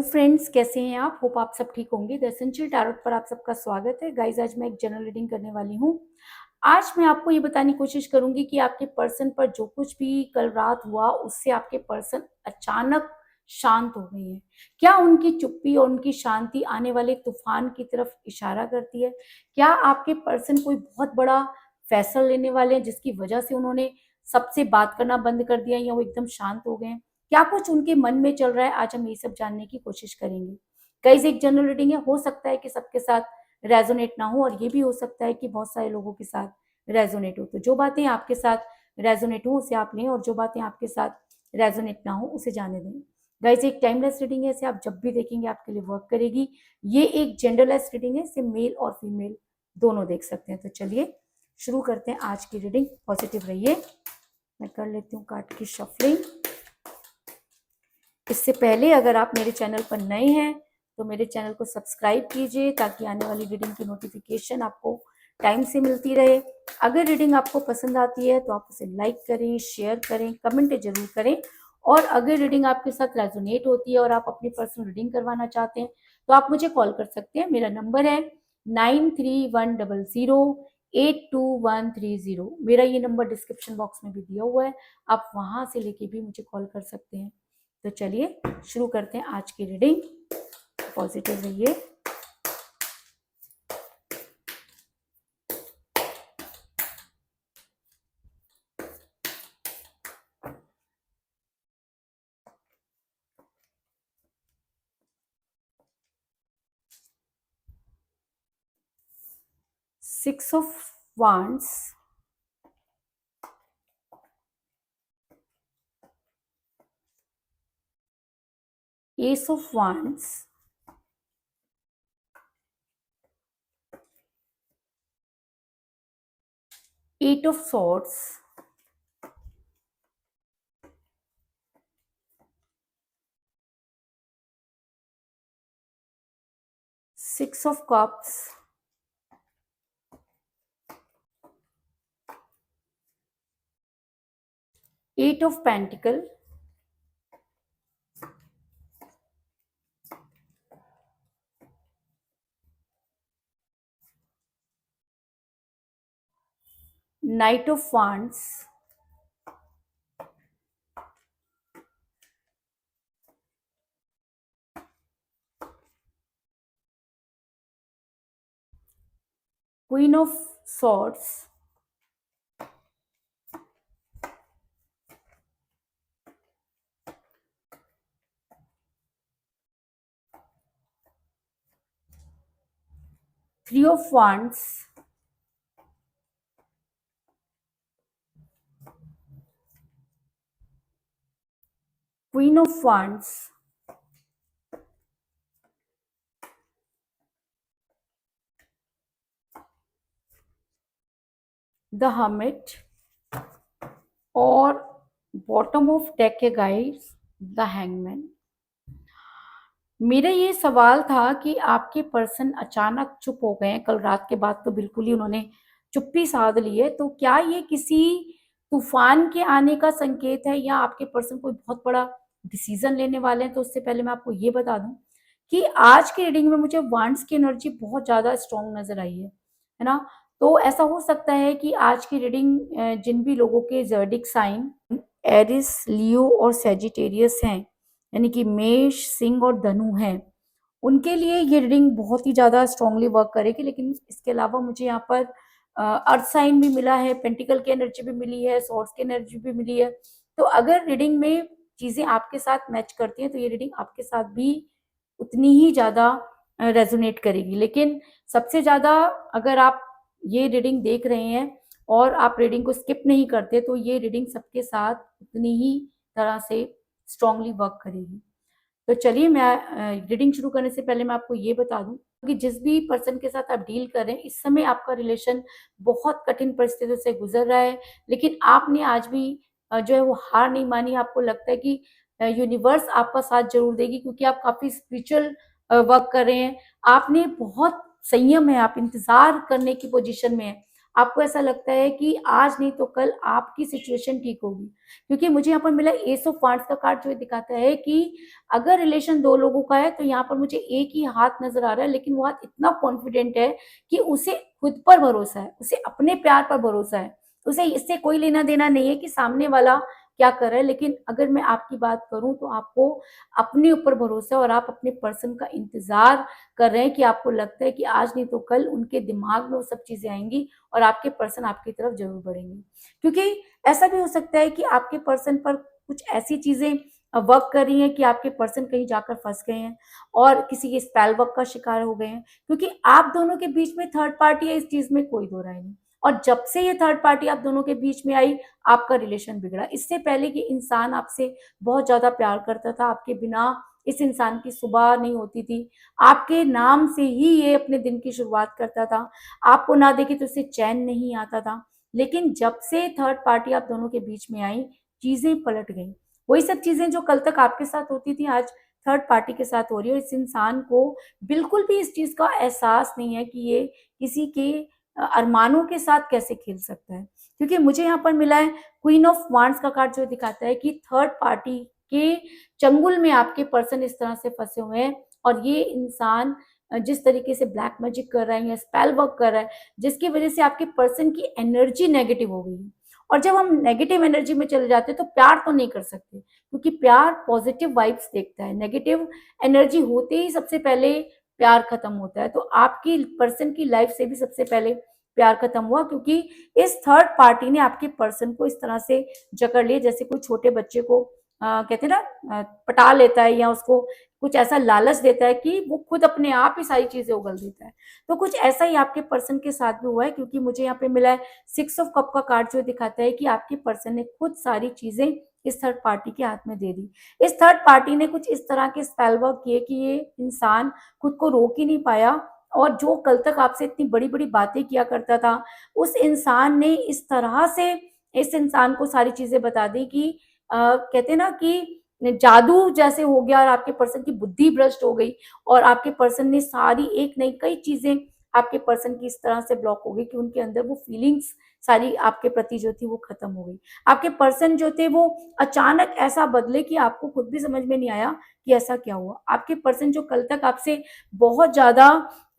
Friends, कैसे हैं आप? होप आप सब ठीक होंगे। द एसेंशियल टैरोट पर आप सबका स्वागत है। गाइस, आज मैं एक जनरल रीडिंग करने वाली हूँ। आज मैं आपको ये बताने की कोशिश करूंगी कि आपके पर्सन पर जो कुछ भी कल रात हुआ, उससे आपके पर्सन अचानक शांत हो गए हैं। क्या उनकी चुप्पी और उनकी शांति आने वाले तूफान की तरफ इशारा करती है? क्या आपके पर्सन कोई बहुत बड़ा फैसला लेने वाले हैं जिसकी वजह से उन्होंने सबसे बात करना बंद कर दिया या वो एकदम शांत हो गए हैं? क्या कुछ उनके मन में चल रहा है, आज हम ये सब जानने की कोशिश करेंगे। गाइस, एक जनरल रीडिंग है, हो सकता है कि सबके साथ रेजोनेट ना हो और ये भी हो सकता है कि बहुत सारे लोगों के साथ रेजोनेट हो। तो जो बातें आपके साथ रेजोनेट हो उसे आप लें और जो बातें आपके साथ रेजोनेट ना हो उसे जाने दें। गाइस, एक टाइमलेस रीडिंग है, इसे आप जब भी देखेंगे आपके लिए वर्क करेगी। ये एक जेंडरलेस रीडिंग है, इसे मेल और फीमेल दोनों देख सकते हैं। तो चलिए शुरू करते हैं आज की रीडिंग। पॉजिटिव रहिए। मैं कर लेती हूँ कार्ड की शफलिंग। इससे पहले अगर आप मेरे चैनल पर नए हैं तो मेरे चैनल को सब्सक्राइब कीजिए ताकि आने वाली रीडिंग की नोटिफिकेशन आपको टाइम से मिलती रहे। अगर रीडिंग आपको पसंद आती है तो आप उसे लाइक करें, शेयर करें, कमेंट जरूर करें। और अगर रीडिंग आपके साथ रेजोनेट होती है और आप अपनी पर्सनल रीडिंग करवाना चाहते हैं तो आप मुझे कॉल कर सकते हैं। मेरा नंबर है 9310082130। मेरा ये नंबर डिस्क्रिप्शन बॉक्स में भी दिया हुआ है, आप वहां से लेके भी मुझे कॉल कर सकते हैं। तो चलिए शुरू करते हैं आज की रीडिंग। पॉजिटिव रहिए। Six of wands, ace of wands, eight of swords, six of cups, eight of pentacle, knight of wands, queen of swords, three of wands, queen of wands, the hermit और bottom of deck है guys, the hangman. मेरा ये सवाल था कि आपके person अचानक चुप हो गए हैं। कल रात के बाद तो बिल्कुल ही उन्होंने चुप्पी साध ली है। तो क्या ये किसी तूफान के आने का संकेत है या आपके पर्सन कोई बहुत बड़ा डिसीजन लेने वाले हैं? तो उससे पहले मैं आपको ये बता दूं कि आज की रीडिंग में मुझे वांड्स की एनर्जी बहुत ज्यादा स्ट्रॉन्ग नजर आई है ना। तो ऐसा हो सकता है कि आज की रीडिंग जिन भी लोगों के ज़ोडिक साइन एरिस, लियो और सेजिटेरियस हैं, यानी कि मेष, सिंह और धनु हैं, उनके लिए ये रीडिंग बहुत ही ज़्यादा स्ट्रांगली वर्क करेगी। लेकिन इसके अलावा मुझे यहाँ पर अर्थ साइन भी मिला है, पेंटिकल की एनर्जी भी मिली है, सॉर्ड्स की एनर्जी भी मिली है। तो अगर रीडिंग में चीज़ें आपके साथ मैच करती हैं तो ये रीडिंग आपके साथ भी उतनी ही ज़्यादा रेजोनेट करेगी। लेकिन सबसे ज़्यादा अगर आप ये रीडिंग देख रहे हैं और आप रीडिंग को स्किप नहीं करते तो ये रीडिंग सबके साथ उतनी ही तरह से स्ट्रांगली वर्क करेगी। तो चलिए मैं रीडिंग शुरू करने से पहले मैं आपको ये बता दूं कि जिस भी पर्सन के साथ आप डील कर रहे हैं इस समय आपका रिलेशन बहुत कठिन परिस्थितियों से गुजर रहा है, लेकिन आपने आज भी जो है वो हार नहीं मानी। आपको लगता है कि यूनिवर्स आपका साथ जरूर देगी क्योंकि आप काफी स्पिरिचुअल वर्क कर रहे हैं। आपने बहुत संयम है, आप इंतजार करने की पोजीशन में है। आपको ऐसा लगता है कि आज नहीं तो कल आपकी सिचुएशन ठीक होगी, क्योंकि मुझे यहाँ पर मिला एस ऑफ वांड्स का कार्ड, जो ये दिखाता है कि अगर रिलेशन दो लोगों का है तो यहाँ पर मुझे एक ही हाथ नजर आ रहा है, लेकिन वो हाथ इतना कॉन्फिडेंट है कि उसे खुद पर भरोसा है, उसे अपने प्यार पर भरोसा है, उसे इससे कोई लेना देना नहीं है कि सामने वाला क्या कर रहा है। लेकिन अगर मैं आपकी बात करूं तो आपको अपने ऊपर भरोसा है और आप अपने पर्सन का इंतजार कर रहे हैं कि आपको लगता है कि आज नहीं तो कल उनके दिमाग में वो सब चीजें आएंगी और आपके पर्सन आपकी तरफ जरूर बढ़ेंगे। क्योंकि ऐसा भी हो सकता है कि आपके पर्सन पर कुछ ऐसी चीजें वर्क कर रही हैं कि आपके पर्सन कहीं जाकर फंस गए हैं और किसी के स्पेल वर्क का शिकार हो गए हैं, क्योंकि आप दोनों के बीच में थर्ड पार्टी है, इस चीज में कोई दो राय नहीं। और जब से ये थर्ड पार्टी आप दोनों के बीच में आई, आपका रिलेशन बिगड़ा। इससे पहले कि इंसान आपसे बहुत ज्यादा प्यार करता था, आपके बिना इस इंसान की सुबह नहीं होती थी, आपके नाम से ही ये अपने दिन की शुरुआत करता था, आपको ना देखे तो उसे चैन नहीं आता था। लेकिन जब से थर्ड पार्टी आप दोनों के बीच में आई, चीजें पलट गई। वही सब चीजें जो कल तक आपके साथ होती थी, आज थर्ड पार्टी के साथ हो रही है। इस इंसान को बिल्कुल भी इस चीज का एहसास नहीं है कि ये किसी के अरमानों के साथ कैसे खेल सकता है। क्योंकि मुझे यहाँ पर मिला है क्वीन ऑफ वांड्स का कार्ड, जो दिखाता है कि थर्ड पार्टी के चंगुल में आपके पर्सन इस तरह से फंसे हुए हैं और ये इंसान जिस तरीके से ब्लैक मैजिक कर रहा है या स्पेल वर्क कर रहा है, जिसकी वजह से आपके पर्सन की एनर्जी नेगेटिव हो गई है। और जब हम नेगेटिव एनर्जी में चले जाते हैं तो प्यार तो नहीं कर सकते, क्योंकि प्यार पॉजिटिव वाइब्स देखता है, नेगेटिव एनर्जी होते ही सबसे पहले प्यार खत्म होता है। तो आपकी पर्सन की लाइफ से भी सबसे पहले प्यार खत्म हुआ, क्योंकि इस थर्ड पार्टी ने आपके पर्सन को इस तरह से जकड़ लिया जैसे कोई छोटे बच्चे को कहते हैं ना पटा लेता है या उसको कुछ ऐसा लालच देता है कि वो खुद अपने आप ही सारी चीजें उगल देता है। तो कुछ ऐसा ही आपके पर्सन के साथ भी हुआ है, क्योंकि मुझे यहाँ पे मिला है सिक्स ऑफ कप का कार्ड, जो दिखाता है कि आपके पर्सन ने खुद सारी चीजें इस थर्ड पार्टी के हाथ में दे दी। इस थर्ड पार्टी ने कुछ इस तरह के स्पेल वर्क किए कि ये इंसान खुद को रोक ही नहीं पाया, और जो कल तक आपसे इतनी बड़ी बड़ी बातें किया करता था, उस इंसान ने इस तरह से इस इंसान को सारी चीजें बता दी कि कहते हैं ना कि जादू जैसे हो गया और आपके पर्सन की बुद्धि भ्रष्ट हो गई और आपके पर्सन ने सारी एक नहीं कई चीजें आपके पर्सन की इस तरह से ब्लॉक हो गई कि उनके अंदर वो फीलिंग्स सारी आपके प्रति जो थी वो खत्म हो गई। आपके पर्सन जो थे वो अचानक ऐसा बदले कि आपको खुद भी समझ में नहीं आया कि ऐसा क्या हुआ। आपके पर्सन जो कल तक आपसे बहुत ज्यादा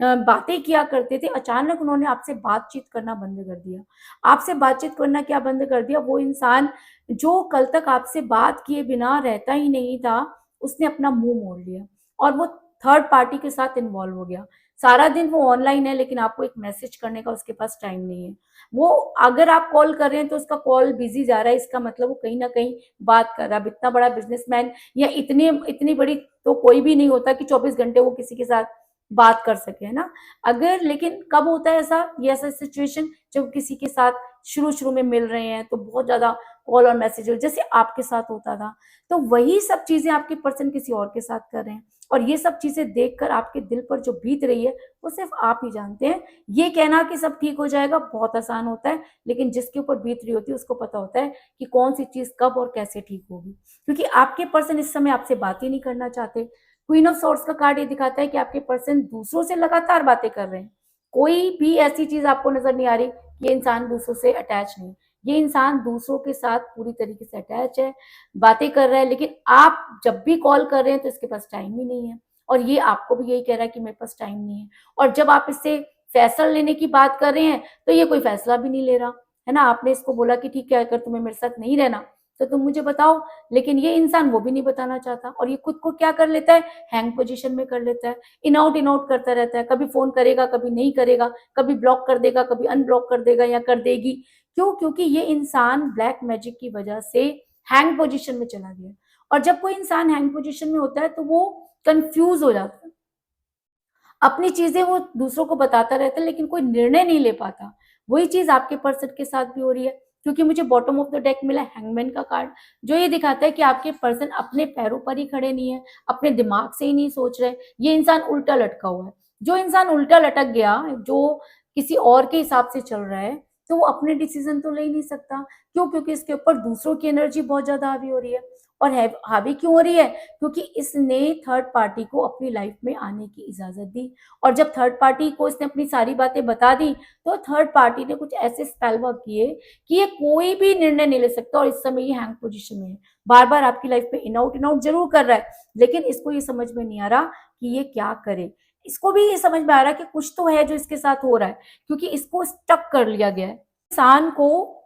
बातें किया करते थे, अचानक उन्होंने आपसे बातचीत करना बंद कर दिया। आपसे बातचीत करना क्या बंद कर दिया, वो इंसान जो कल तक आपसे बात किए बिना रहता ही नहीं था, उसने अपना मुंह मोड़ लिया और वो थर्ड पार्टी के साथ इन्वॉल्व हो गया। सारा दिन वो ऑनलाइन है, लेकिन आपको एक मैसेज करने का उसके पास टाइम नहीं है। वो अगर आप कॉल कर रहे हैं तो उसका कॉल बिजी जा रहा है, इसका मतलब वो कहीं ना कहीं बात कर रहा है। अब इतना बड़ा बिजनेसमैन या इतनी इतनी बड़ी तो कोई भी नहीं होता कि 24 घंटे वो किसी के साथ बात कर सके, है ना। अगर लेकिन कब होता है ऐसा, ये ऐसा सिचुएशन जब किसी के साथ शुरू शुरू में मिल रहे हैं तो बहुत ज्यादा कॉल और मैसेज हो, जैसे आपके साथ होता था। तो वही सब चीजें आपके पर्सन किसी और के साथ कर रहे हैं, और ये सब चीजें देखकर आपके दिल पर जो बीत रही है वो सिर्फ आप ही जानते हैं। ये कहना कि सब ठीक हो जाएगा बहुत आसान होता है, लेकिन जिसके ऊपर बीत रही होती है उसको पता होता है कि कौन सी चीज कब और कैसे ठीक होगी। क्योंकि आपके पर्सन इस समय आपसे बात ही नहीं करना चाहते। क्वीन ऑफ सोर्स का कार्ड ये दिखाता है कि आपके पर्सन दूसरों से लगातार बातें कर रहे हैं। कोई भी ऐसी चीज आपको नजर नहीं आ रही, ये इंसान दूसरों से अटैच नहीं, ये इंसान दूसरों के साथ पूरी तरीके से अटैच है, बातें कर रहा है, लेकिन आप जब भी कॉल कर रहे हैं तो इसके पास टाइम ही नहीं है। और ये आपको भी यही कह रहा है कि मेरे पास टाइम नहीं है। और जब आप इससे फैसला लेने की बात कर रहे हैं तो ये कोई फैसला भी नहीं ले रहा, है ना। आपने इसको बोला कि ठीक है, अगर तुम्हें मेरे साथ नहीं रहना तो तुम मुझे बताओ, लेकिन ये इंसान वो भी नहीं बताना चाहता। और ये खुद को क्या कर लेता है, हैंग पोजीशन में कर लेता है, इन आउट करता रहता है। कभी फोन करेगा, कभी नहीं करेगा, कभी ब्लॉक कर देगा, कभी अनब्लॉक कर देगा या कर देगी। क्यों? क्योंकि ये इंसान ब्लैक मैजिक की वजह से हैंग पोजीशन में चला गया। और जब कोई इंसान हैंग पोजीशन में होता है तो वो कंफ्यूज हो जाता है, अपनी चीजें वो दूसरों को बताता रहता है, लेकिन कोई निर्णय नहीं ले पाता। वही चीज आपके पर्सन के साथ भी हो रही है, क्योंकि मुझे बॉटम ऑफ द डेक मिला हैंगमैन का कार्ड, जो ये दिखाता है कि आपके पर्सन अपने पैरों पर ही खड़े नहीं है, अपने दिमाग से ही नहीं सोच रहे। ये इंसान उल्टा लटका हुआ है। जो इंसान उल्टा लटक गया, जो किसी और के हिसाब से चल रहा है, तो वो अपने डिसीजन तो ले ही नहीं सकता। क्यों? क्योंकि इसके ऊपर दूसरों की एनर्जी बहुत ज्यादा हावी हो रही है। और हावी क्यों हो रही है? क्योंकि इसने थर्ड पार्टी को अपनी लाइफ में आने की इजाजत दी, और जब थर्ड पार्टी को इसने अपनी सारी बातें बता दी तो थर्ड पार्टी ने कुछ ऐसे स्पेल वर्क किए कि ये कोई भी निर्णय नहीं ले सकता, और इस समय ये हैंग पोजीशन में है। बार बार आपकी लाइफ में इन आउट जरूर कर रहा है, लेकिन इसको ये समझ में नहीं आ रहा कि ये क्या करे। इसको भी ये समझ में आ रहा है कि कुछ तो है जो इसके साथ हो रहा है, क्योंकि इसको स्टक कर लिया गया है। इंसान को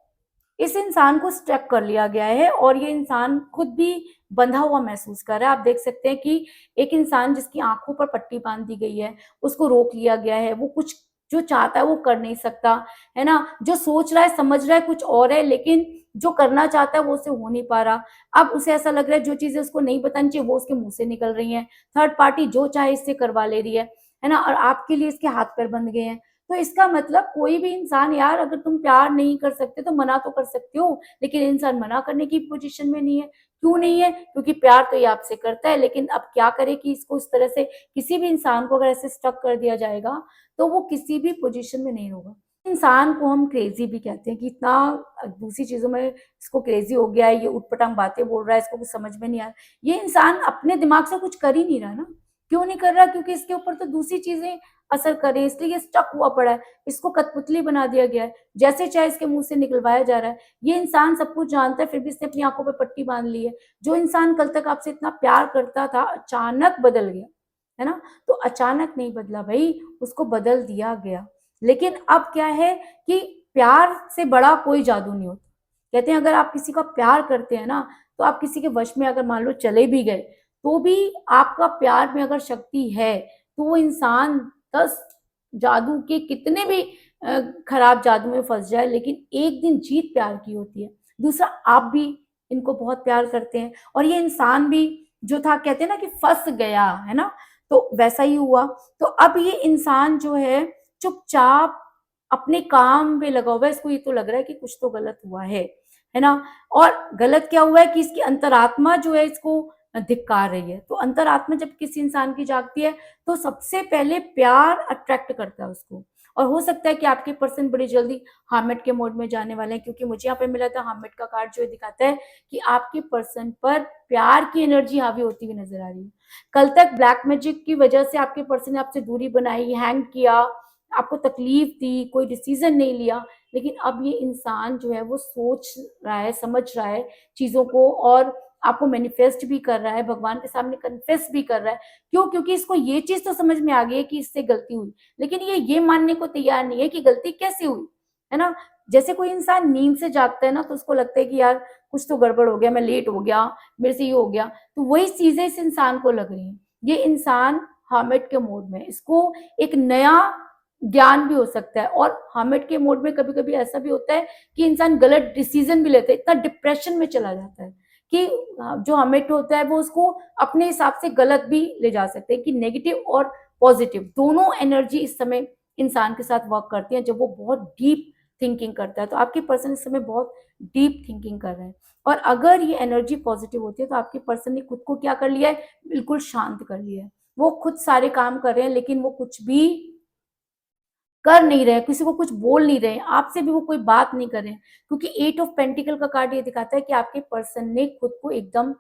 इस इंसान को स्टक कर लिया गया है, और ये इंसान खुद भी बंधा हुआ महसूस कर रहा है। आप देख सकते हैं कि एक इंसान जिसकी आंखों पर पट्टी बांध दी गई है, उसको रोक लिया गया है, वो कुछ जो चाहता है वो कर नहीं सकता, है ना? जो सोच रहा है समझ रहा है कुछ और है, लेकिन जो करना चाहता है वो उससे हो नहीं पा रहा। अब उसे ऐसा लग रहा है जो चीजें उसको नहीं बतानी चाहिए वो उसके मुंह से निकल रही हैं। थर्ड पार्टी जो चाहे इससे करवा ले रही है ना? और आपके लिए इसके हाथ पैर बंध गए हैं। तो इसका मतलब कोई भी इंसान, यार अगर तुम प्यार नहीं कर सकते तो मना तो कर सकते हो, लेकिन इंसान मना करने की पोजीशन में नहीं है। क्यों नहीं है? क्योंकि प्यार तो ये आपसे करता है, लेकिन अब क्या करे कि इसको इस तरह से किसी भी इंसान को अगर ऐसे स्टक कर दिया जाएगा तो वो किसी भी पोजीशन में नहीं होगा। इंसान को हम क्रेजी भी कहते हैं कि इतना दूसरी चीजों में इसको क्रेजी हो गया है, ये उटपटांग बातें बोल रहा है, इसको कुछ समझ में नहीं आ रहा। ये इंसान अपने दिमाग से कुछ कर ही नहीं रहा ना। क्यों नहीं कर रहा? क्योंकि इसके ऊपर तो दूसरी चीजें असर करें, इसलिए ये स्टक हुआ पड़ा है। इसको कठपुतली बना दिया गया है, जैसे चाहे इसके मुंह से निकलवाया जा रहा है। ये इंसान सब कुछ जानता है, फिर भी इसने अपनी आंखों पे पट्टी बांध ली है। जो इंसान कल तक आपसे इतना प्यार करता था अचानक बदल गया, है ना? तो अचानक नहीं बदला भाई, उसको बदल दिया गया। लेकिन अब क्या है कि प्यार से बड़ा कोई जादू नहीं होता। कहते हैं अगर आप किसी का प्यार करते हैं ना, तो आप किसी के वश में अगर मान लो चले भी गए, तो भी आपका प्यार में अगर शक्ति है, तो वो इंसान 10 जादू के कितने भी खराब जादू में फंस जाए, लेकिन एक दिन जीत प्यार की होती है। दूसरा, आप भी इनको बहुत प्यार करते हैं, और ये इंसान भी जो था, कहते हैं ना कि फंस गया, है ना? तो वैसा ही हुआ। तो अब ये इंसान जो है चुपचाप अपने काम में लगा हुआ है। इसको ये तो लग रहा है कि कुछ तो गलत हुआ है ना? और गलत क्या हुआ है कि इसकी अंतरात्मा जो है इसको धिक्कार रही है। तो अंतरात्मा जब किसी इंसान की जागती है, तो सबसे पहले प्यार अट्रैक्ट करता है उसको। और हो सकता है कि आपके पर्सन बड़ी जल्दी हामिद के मोड में जाने वाले हैं, क्योंकि मुझे यहाँ पे मिला था हामिद का कार्ड जो दिखाता है कि आपके पर्सन पर प्यार की एनर्जी हावी होती हुई नजर आ रही है। कल तक ब्लैक मैजिक की वजह से आपके पर्सन ने आपसे दूरी बनाई, हैंग किया, आपको तकलीफ दी, कोई डिसीजन नहीं लिया। लेकिन अब ये इंसान जो है वो सोच रहा है, समझ रहा है चीजों को, और आपको मैनिफेस्ट भी कर रहा है, भगवान के सामने कन्फेस भी कर रहा है। क्यों? क्योंकि इसको ये चीज तो समझ में आ गई है कि इससे गलती हुई, लेकिन ये मानने को तैयार नहीं है कि गलती कैसे हुई, है ना? जैसे कोई इंसान नींद से जागता है ना, तो उसको लगता है कि यार कुछ तो गड़बड़ हो गया, मैं लेट हो गया, मेरे से ये हो गया। तो वही चीजें इस इंसान को लग रही हैं। ये इंसान हामिद के मोड में, इसको एक नया ज्ञान भी हो सकता है। और हामिद के मोड में कभी कभी ऐसा भी होता है कि इंसान गलत डिसीजन भी लेता है, इतना डिप्रेशन में चला जाता है कि जो हामिद होता है वो उसको अपने हिसाब से गलत भी ले जा सकते हैं, कि नेगेटिव और पॉजिटिव दोनों एनर्जी इस समय इंसान के साथ वर्क करती है जब वो बहुत डीप थिंकिंग करता है। तो आपके पर्सन इस समय बहुत डीप थिंकिंग कर रहे हैं, और अगर ये एनर्जी पॉजिटिव होती है तो आपके पर्सन ने खुद को क्या कर लिया है? बिल्कुल शांत कर लिया है। वो खुद सारे काम कर रहे हैं, लेकिन वो कुछ भी कर नहीं रहे, किसी को कुछ बोल नहीं रहे, आपसे भी वो कोई बात नहीं कर रहे हैं, क्योंकि 8 ऑफ पेंटिकल का कार्ड ये दिखाता है कि आपके पर्सन ने खुद को एकदम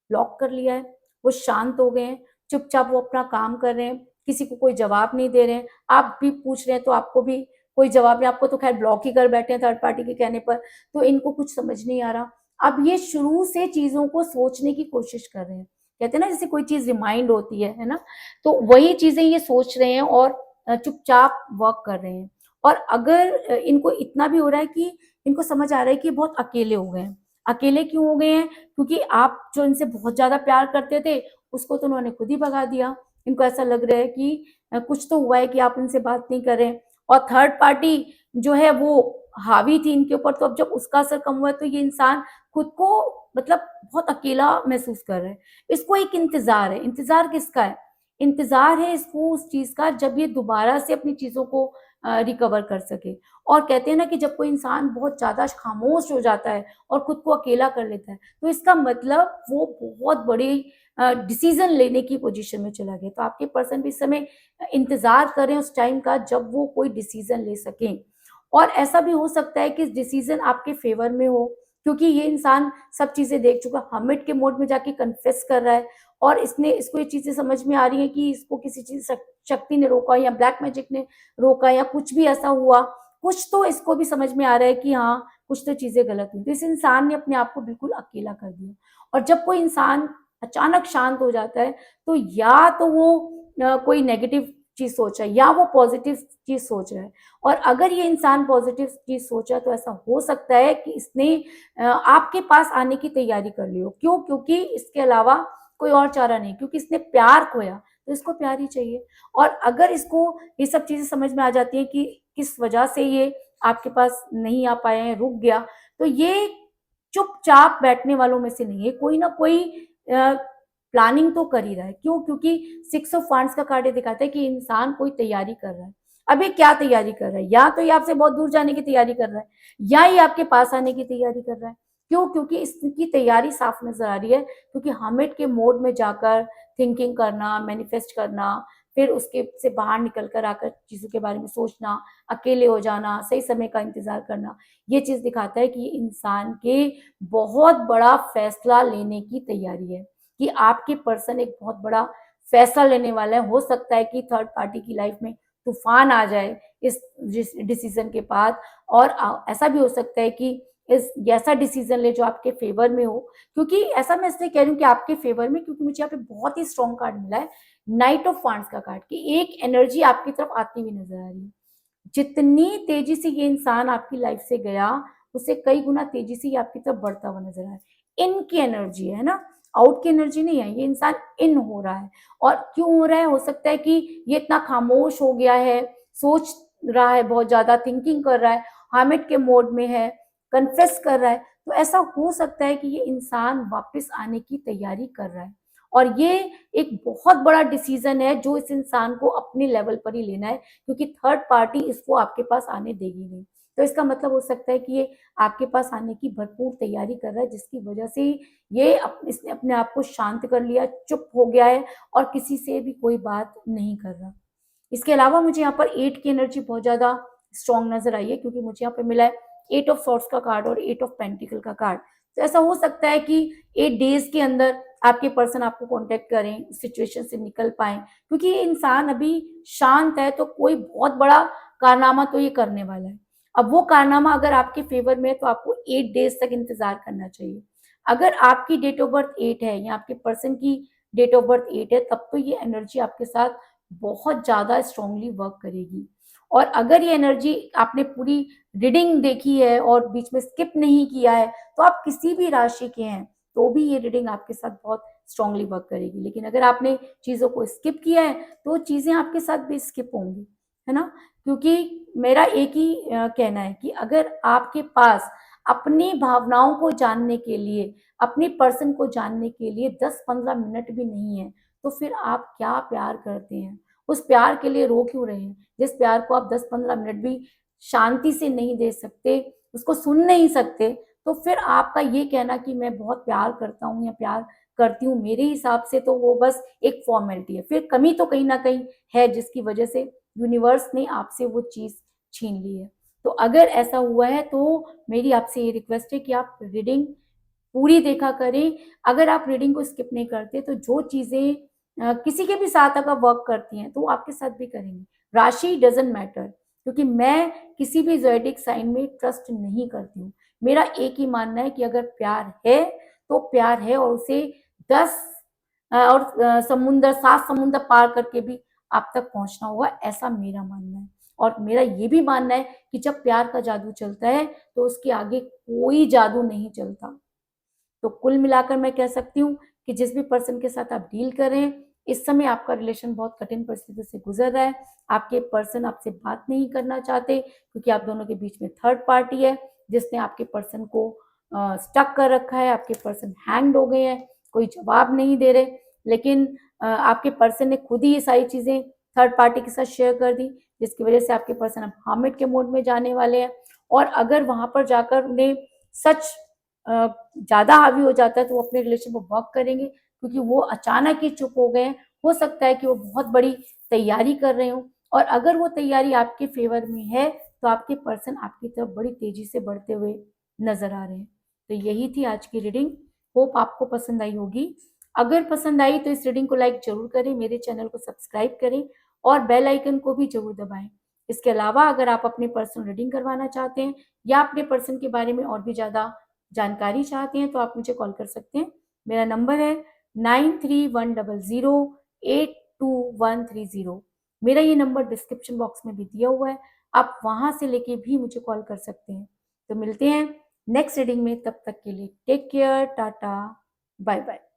लॉक कर लिया है। वो शांत हो गए हैं, चुपचाप वो अपना काम कर रहे हैं, किसी को कोई जवाब नहीं दे रहे हैं। आप भी पूछ रहे हैं तो आपको भी कोई जवाब नहीं, आपको तो खैर ब्लॉक ही कर बैठे हैं थर्ड पार्टी के कहने पर। तो इनको कुछ समझ नहीं आ रहा। अब ये शुरू से चीजों को सोचने की कोशिश कर रहे हैं। कहते हैं ना जैसे कोई चीज रिमाइंड होती है ना? तो वही चीजें ये सोच रहे हैं और चुपचाप वर्क कर रहे हैं। और अगर इनको इतना भी हो रहा है कि इनको समझ आ रहा है कि बहुत अकेले हो गए हैं। अकेले क्यों हो गए हैं? क्योंकि आप जो इनसे बहुत ज्यादा प्यार करते थे, उसको तो उन्होंने खुद ही भगा दिया। इनको ऐसा लग रहा है कि कुछ तो हुआ है कि आप इनसे बात नहीं कर रहे। और थर्ड पार्टी जो है वो हावी थी इनके ऊपर, तो अब जब उसका असर कम हुआ है, तो ये इंसान खुद को मतलब बहुत अकेला महसूस कर रहा है। इसको एक इंतजार है। इंतजार किसका है? इंतजार है इसको उस चीज का जब ये दोबारा से अपनी चीजों को रिकवर कर सके। और कहते हैं ना कि जब कोई इंसान बहुत ज्यादा खामोश हो जाता है और खुद को अकेला कर लेता है, तो इसका मतलब वो बहुत बड़ी डिसीजन लेने की पोजीशन में चला गया। तो आपके पर्सन भी इस समय इंतजार करें उस टाइम का जब वो कोई डिसीजन ले सकें। और ऐसा भी हो सकता है कि डिसीजन आपके फेवर में हो, क्योंकि ये इंसान सब चीजें देख चुका, हमिट के मोड में जाके कन्फेस कर रहा है और इसको ये चीजें समझ में आ रही है कि इसको किसी चीज शक्ति ने रोका या ब्लैक मैजिक ने रोका या कुछ भी ऐसा हुआ, कुछ तो इसको भी समझ में आ रहा है कि हाँ कुछ तो चीजें गलत हुई। तो इस इंसान ने अपने आप को बिल्कुल अकेला कर दिया। और जब कोई इंसान अचानक शांत हो जाता है तो या तो वो कोई नेगेटिव चीज सोच रहा है या वो पॉजिटिव चीज सोच रहा है। और अगर ये इंसान पॉजिटिव चीज सोचा तो ऐसा हो सकता है कि इसने आपके पास आने की तैयारी कर ली हो। क्यों? क्योंकि इसके अलावा कोई और चारा नहीं, क्योंकि इसने प्यार खोया तो इसको प्यार ही चाहिए। और अगर इसको ये सब चीजें समझ में आ जाती है कि किस वजह से ये आपके पास नहीं आ पाए हैं, रुक गया, तो ये चुपचाप बैठने वालों में से नहीं है, कोई ना कोई प्लानिंग तो कर ही रहा है। क्यों? क्योंकि 6 ऑफ वांड्स का कार्ड ये दिखाता है कि इंसान कोई तैयारी कर रहा है। अब ये क्या तैयारी कर रहा है? या तो ये आपसे बहुत दूर जाने की तैयारी कर रहा है या ये आपके पास आने की तैयारी कर रहा है। क्यों? क्योंकि इसकी तैयारी साफ नजर आ रही है। क्योंकि हमिट के मोड में जाकर थिंकिंग करना, मैनिफेस्ट करना, फिर उसके से बाहर निकल कर आकर चीजों के बारे में सोचना, अकेले हो जाना, सही समय का इंतजार करना, ये चीज दिखाता है कि ये इंसान के बहुत बड़ा फैसला लेने की तैयारी है, कि आपके पर्सन एक बहुत बड़ा फैसला लेने वाला है। हो सकता है कि थर्ड पार्टी की लाइफ में तूफान आ जाए इस डिसीजन के बाद। और ऐसा भी हो सकता है कि इस ऐसा डिसीजन ले जो आपके फेवर में हो। क्योंकि ऐसा मैं इसलिए कह रही हूँ कि आपके फेवर में, क्योंकि मुझे यहाँ पे बहुत ही स्ट्रॉन्ग कार्ड मिला है, नाइट ऑफ वांड्स का कार्ड, कि एक एनर्जी आपकी तरफ आती हुई नजर आ रही है। जितनी तेजी से ये इंसान आपकी लाइफ से गया, उससे कई गुना तेजी से ये आपकी तरफ बढ़ता हुआ नजर आ रहा है। इन की एनर्जी है ना, आउट की एनर्जी नहीं है। ये इंसान इन हो रहा है। और क्यों हो रहा है? हो सकता है कि ये इतना खामोश हो गया है, सोच रहा है, बहुत ज्यादा थिंकिंग कर रहा है, हामिद के मोड में है, कन्फेस कर रहा है। तो ऐसा हो सकता है कि ये इंसान वापस आने की तैयारी कर रहा है। और ये एक बहुत बड़ा डिसीजन है जो इस इंसान को अपने लेवल पर ही लेना है, क्योंकि थर्ड पार्टी इसको आपके पास आने देगी नहीं। तो इसका मतलब हो सकता है कि ये आपके पास आने की भरपूर तैयारी कर रहा है, जिसकी वजह से ये इसने अपने आप को शांत कर लिया, चुप हो गया है और किसी से भी कोई बात नहीं कर रहा। इसके अलावा मुझे यहाँ पर 8 की एनर्जी बहुत ज्यादा स्ट्रॉन्ग नजर आई है, क्योंकि मुझे यहाँ पे मिला है 8 ऑफ सॉर्ड्स का कार्ड और 8 ऑफ पेंटिकल का कार्ड। तो ऐसा हो सकता है कि 8 डेज के अंदर आपके पर्सन आपको कांटेक्ट करें, सिचुएशन से निकल पाए, क्योंकि ये इंसान अभी शांत है तो कोई बहुत बड़ा कारनामा तो ये करने वाला है। अब वो कारनामा अगर आपके फेवर में है तो आपको 8 डेज तक इंतजार करना चाहिए। अगर आपकी डेट ऑफ बर्थ 8 है या आपके पर्सन की डेट ऑफ बर्थ 8 है, तब तो ये एनर्जी आपके साथ बहुत ज्यादा स्ट्रांगली वर्क करेगी। और अगर ये एनर्जी आपने पूरी रीडिंग देखी है और बीच में स्किप नहीं किया है, तो आप किसी भी राशि के हैं तो भी ये रीडिंग आपके साथ बहुत स्ट्रांगली वर्क करेगी। लेकिन अगर आपने चीजों को स्किप किया है तो चीजें आपके साथ भी स्किप होंगी, है ना। क्योंकि मेरा एक ही कहना है कि अगर आपके पास अपनी भावनाओं को जानने के लिए, अपने पर्सन को जानने के लिए 10-15 मिनट भी नहीं है, तो फिर आप क्या प्यार करते हैं? उस प्यार के लिए रो क्यों रहे हैं? जिस प्यार को आप 10-15 मिनट भी शांति से नहीं दे सकते, उसको सुन नहीं सकते, तो फिर आपका ये कहना कि मैं बहुत प्यार करता हूँ या प्यार करती हूँ, मेरे हिसाब से तो वो बस एक फॉर्मेलिटी है। फिर कमी तो कहीं ना कहीं है, जिसकी वजह से यूनिवर्स ने आपसे वो चीज छीन ली है। तो अगर ऐसा हुआ है तो मेरी आपसे ये रिक्वेस्ट है कि आप रीडिंग पूरी देखा करें। अगर आप रीडिंग को स्किप नहीं करते तो जो चीजें किसी के भी साथ अगर वर्क करती हैं तो वो आपके साथ भी करेंगे। राशि डजेंट मैटर, क्योंकि मैं किसी भी ज़ोडिएक साइन में ट्रस्ट नहीं करती हूँ। मेरा एक ही मानना है कि अगर प्यार है तो प्यार है, और उसे 7 समुंदर पार करके भी आप तक पहुंचना होगा, ऐसा मेरा मानना है। और मेरा ये भी मानना है कि जब प्यार का जादू चलता है तो उसके आगे कोई जादू नहीं चलता। तो कुल मिलाकर मैं कह सकती हूँ कि जिस भी पर्सन के साथ आप डील कर रहे हैं, इस समय आपका रिलेशन बहुत कठिन परिस्थिति से गुजर रहा है। आपके पर्सन आपसे बात नहीं करना चाहते, क्योंकि आप दोनों के बीच में थर्ड पार्टी है जिसने आपके पर्सन को स्टक कर रखा है। आपके पर्सन हैंग्ड हो गए हैं, कोई जवाब नहीं दे रहे। लेकिन आपके पर्सन ने खुद ही ये सारी चीजें थर्ड पार्टी के साथ शेयर कर दी, जिसकी वजह से आपके पर्सन अब हामिद के मोड में जाने वाले हैं। और अगर वहां पर जाकर उन्हें सच ज्यादा हावी हो जाता है तो वो अपने रिलेशन को वर्क करेंगे, क्योंकि वो अचानक ही चुप हो गए हैं। हो सकता है कि वो बहुत बड़ी तैयारी कर रहे हो, और अगर वो तैयारी आपके फेवर में है तो आपके पर्सन आपकी तरफ बड़ी तेजी से बढ़ते हुए नजर आ रहे हैं। तो यही थी आज की रीडिंग। होप आपको पसंद आई होगी। अगर पसंद आई तो इस रीडिंग को लाइक जरूर करें, मेरे चैनल को सब्सक्राइब करें और बेल आइकन को भी जरूर दबाएं। इसके अलावा अगर आप अपनी पर्सनल रीडिंग करवाना चाहते हैं या अपने पर्सन के बारे में और भी ज़्यादा जानकारी चाहते हैं तो आप मुझे कॉल कर सकते हैं। मेरा नंबर है 9310082130। मेरा ये नंबर डिस्क्रिप्शन बॉक्स में भी दिया हुआ है, आप वहां से लेके भी मुझे कॉल कर सकते हैं। तो मिलते हैं नेक्स्ट रीडिंग में, तब तक के लिए take care, tata, bye bye.